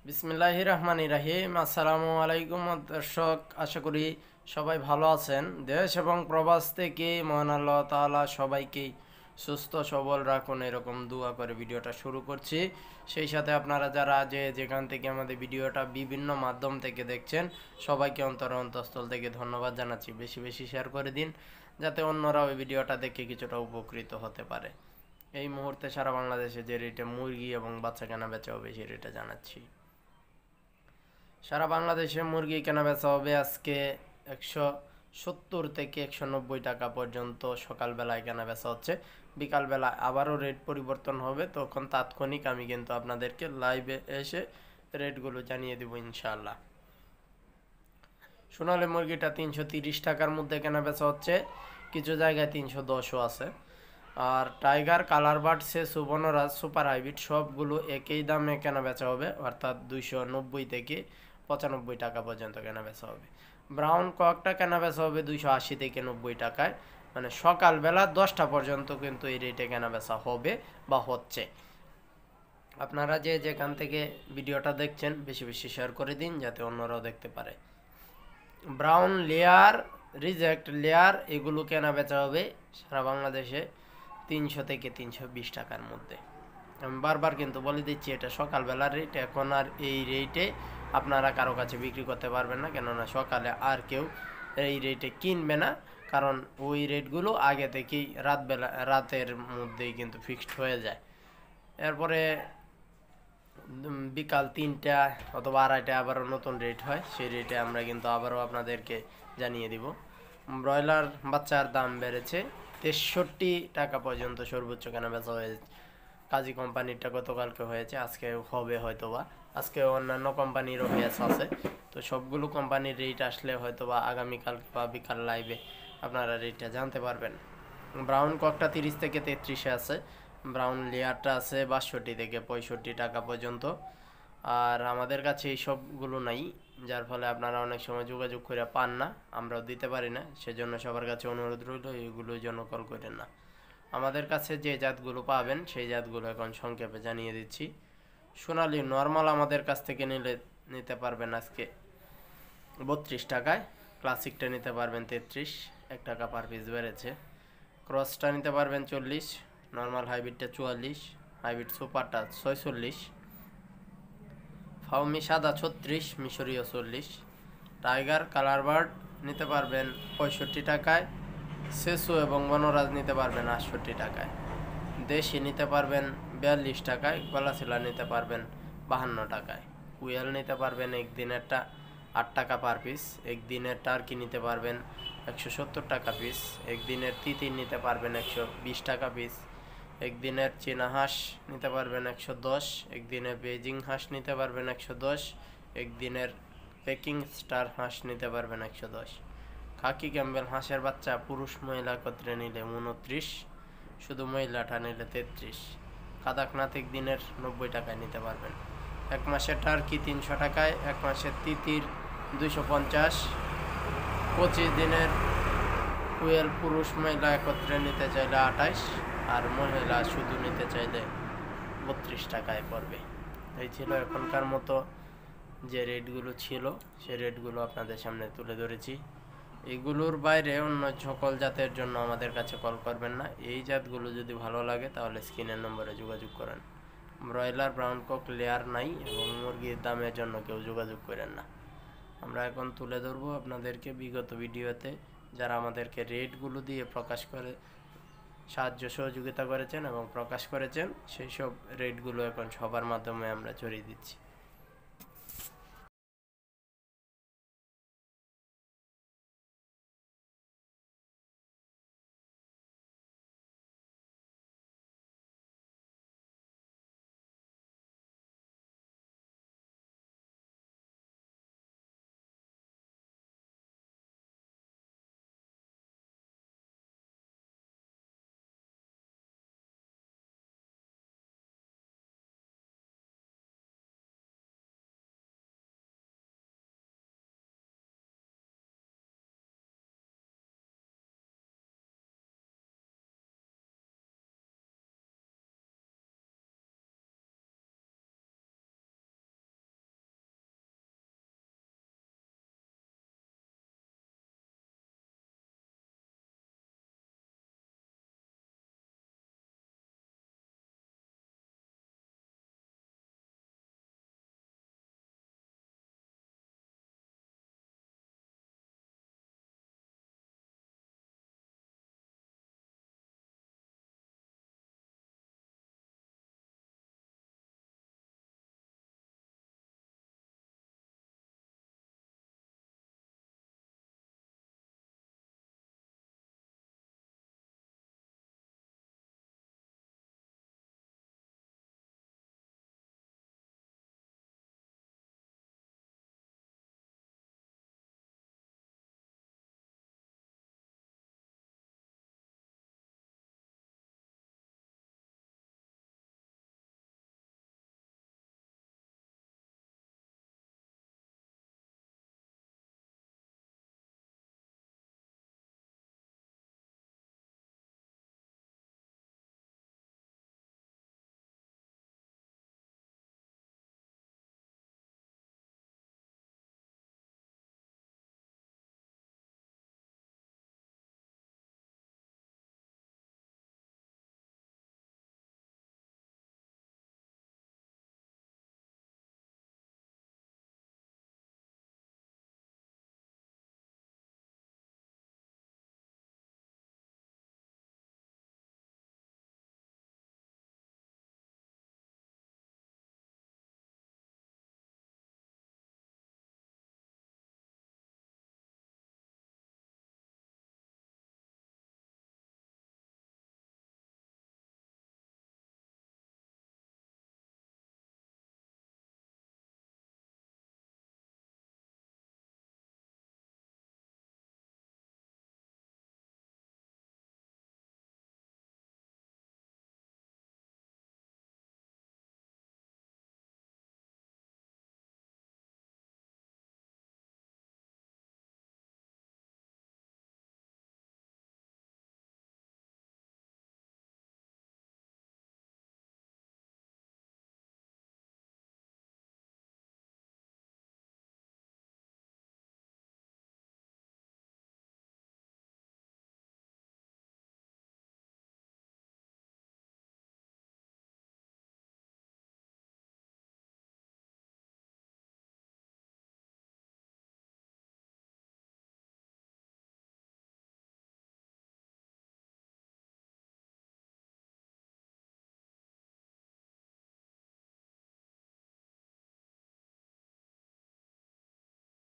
বিসমিল্লাহির রহমানির রহিম। আসসালামু আলাইকুম দর্শক, আশা করি সবাই ভালো আছেন। দেশ এবং প্রবাস থেকে মহান আল্লাহ তাআলা সবাইকেই সুস্থ সবল রাখুন, এরকম দোয়া করে ভিডিওটা শুরু করছি। সেই সাথে আপনারা যারা যেখান থেকে আমাদের ভিডিওটা বিভিন্ন মাধ্যম থেকে দেখছেন, সবাইকে অন্তঃস্থল থেকে ধন্যবাদ জানাচ্ছি। বেশি বেশি শেয়ার করে দিন, যাতে অন্যরাও এই ভিডিওটা দেখে কিছুটা উপকৃত হতে পারে। এই মুহূর্তে সারা বাংলাদেশে যে রেটে মুরগি এবং বাচ্চা কেনা বেচা হবে সেই রেটে জানাচ্ছি। সারা বাংলাদেশে মুরগি কেনা বেচা হবে আজকে 170 থেকে 190 টাকা পর্যন্ত সকালবেলায় কেনা বেচা হচ্ছে। বিকালবেলা আবারও রেট পরিবর্তন হবে, তখন তাৎক্ষণিক আমি কিন্তু আপনাদেরকে লাইভে এসে রেটগুলো জানিয়ে দেব ইনশাআল্লাহ। সোনালী মুরগিটা 330 টাকার মধ্যে কেনা বেচা হচ্ছে, কিছু জায়গায় 310ও আছে। আর Tiger, Colour Bird, Subarnaraj, Super Hybrid সবগুলো একই দামে কেনা বেচা হবে, অর্থাৎ 290 থেকে 95 টাকা পর্যন্ত কেনা বেচা হবে। ব্রাউন ককটা কেনা বেচা হবে 280 থেকে 90 টাকায়, মানে সকালবেলা 10টা পর্যন্ত কিন্তু এই রেটে কেনা বেচা হবে বা হচ্ছে। আপনারা যেখান থেকে ভিডিওটা দেখছেন বেশি বেশি শেয়ার করে দিন, যাতে অন্যরাও দেখতে পারে। ব্রাউন লেয়ার, রিজেক্ট লেয়ার এগুলো কেনা বেচা হবে সারা বাংলাদেশে 300 থেকে 320 টাকার মধ্যে। আমি বারবার কিন্তু বলে দিচ্ছি, এটা সকালবেলার রেট। এখন আর এই রেটে আপনারা কারো কাছে বিক্রি করতে পারবেন না, কেননা সকালে আর কেউ এই রেটে কিনবে না, কারণ ওই রেটগুলো আগে থেকেই রাতের মধ্যেই কিন্তু ফিক্সড হয়ে যায়। এরপরে বিকাল 3টা অথবা 2:30 আবারও নতুন রেট হয়, সেই রেটে আমরা কিন্তু আবারও আপনাদেরকে জানিয়ে দিব। ব্রয়লার বাচ্চার দাম বেড়েছে 63 টাকা পর্যন্ত সর্বোচ্চ কেনা বেচা হয়েছে। কাজী কোম্পানিরটা গতকালকে হয়েছে, আজকে হবে হয়তোবা। আজকে অন্যান্য কোম্পানিরও ব্যাচ আছে, তো সবগুলো কোম্পানির রেট আসলে হয়তোবা আগামীকাল বা বিকাল লাইভে আপনারা রেটটা জানতে পারবেন। ব্রাউন ককটা 30 থেকে 33-এ আছে। ব্রাউন লেয়ারটা আছে 62 থেকে 65 টাকা পর্যন্ত। আর আমাদের কাছে এই সবগুলো নাই, যার ফলে আপনারা অনেক সময় যোগাযোগ করে পান না, আমরাও দিতে পারি না। সেজন্য সবার কাছে অনুরোধ রইল, এগুলোর জন্য কল করেন না। আমাদের কাছে যে জাতগুলো পাবেন সেই জাতগুলো এখন সংক্ষেপে জানিয়ে দিচ্ছি। সোনালী নর্মাল আমাদের কাছ থেকে নিতে পারবেন আজকে 32 টাকায়। ক্লাসিকটা নিতে পারবেন 33, 1 টাকা পার পিস বেড়েছে। ক্রসটা নিতে পারবেন 40, নর্মাল হাইব্রিডটা 44, হাইব্রিড সুপারটা 46, ফাউমি সাদা 36, মিশরীয় 40। টাইগার, কালার বার্ড নিতে পারবেন 65 টাকায়। সেসু এবং বনরাজ নিতে পারবেন 68 টাকায়। দেশি নিতে পারবেন 42 টাকায়। গলাচিলা নিতে পারবেন 52 টাকায়। কুয়েল নিতে পারবেন একদিনেরটা 8 টাকা পার পিস। একদিনের টার্কি নিতে পারবেন 170 টাকা পিস। একদিনের তিতির নিতে পারবেন 120 টাকা পিস। একদিনের চীনা হাঁস নিতে পারবেন 110। একদিনের বেজিং হাঁস নিতে পারবেন 110। একদিনের পেকিং স্টার হাঁস নিতে পারবেন 110। খাকি ক্যাম্বেল হাঁসের বাচ্চা পুরুষ মহিলা একত্রে নিলে 29, শুধু মহিলাটা নিলে 33। কাদাকনাথ একদিনের 90 টাকায় নিতে পারবেন। 1 মাসের টার্কি 300 টাকায়। 1 মাসের তিতির 250। 25 দিনের কুয়েল পুরুষ মহিলা একত্রে নিতে চাইলে 28, আর মহিলা শুধু নিতে চাইলে 32 টাকায় পড়বে। এই ছিল এখনকার মতো যে রেটগুলো ছিল, সেই রেটগুলো আপনাদের সামনে তুলে ধরেছি। এগুলোর বাইরে অন্য সকল জাতের জন্য আমাদের কাছে কল করবেন না। এই জাতগুলো যদি ভালো লাগে তাহলে স্ক্রিনের নম্বরে যোগাযোগ করেন। ব্রয়লার, ব্রাউন কক লেয়ার নাই এবং মুরগির দামের জন্য কেউ যোগাযোগ করেন না। আমরা এখন তুলে ধরবো আপনাদেরকে বিগত ভিডিওতে যারা আমাদেরকে রেটগুলো দিয়ে প্রকাশ করে সাহায্য সহযোগিতা করেছেন এবং প্রকাশ করেছেন, সেই সব রেটগুলো এখন সবার মাধ্যমে আমরা ছড়িয়ে দিচ্ছি।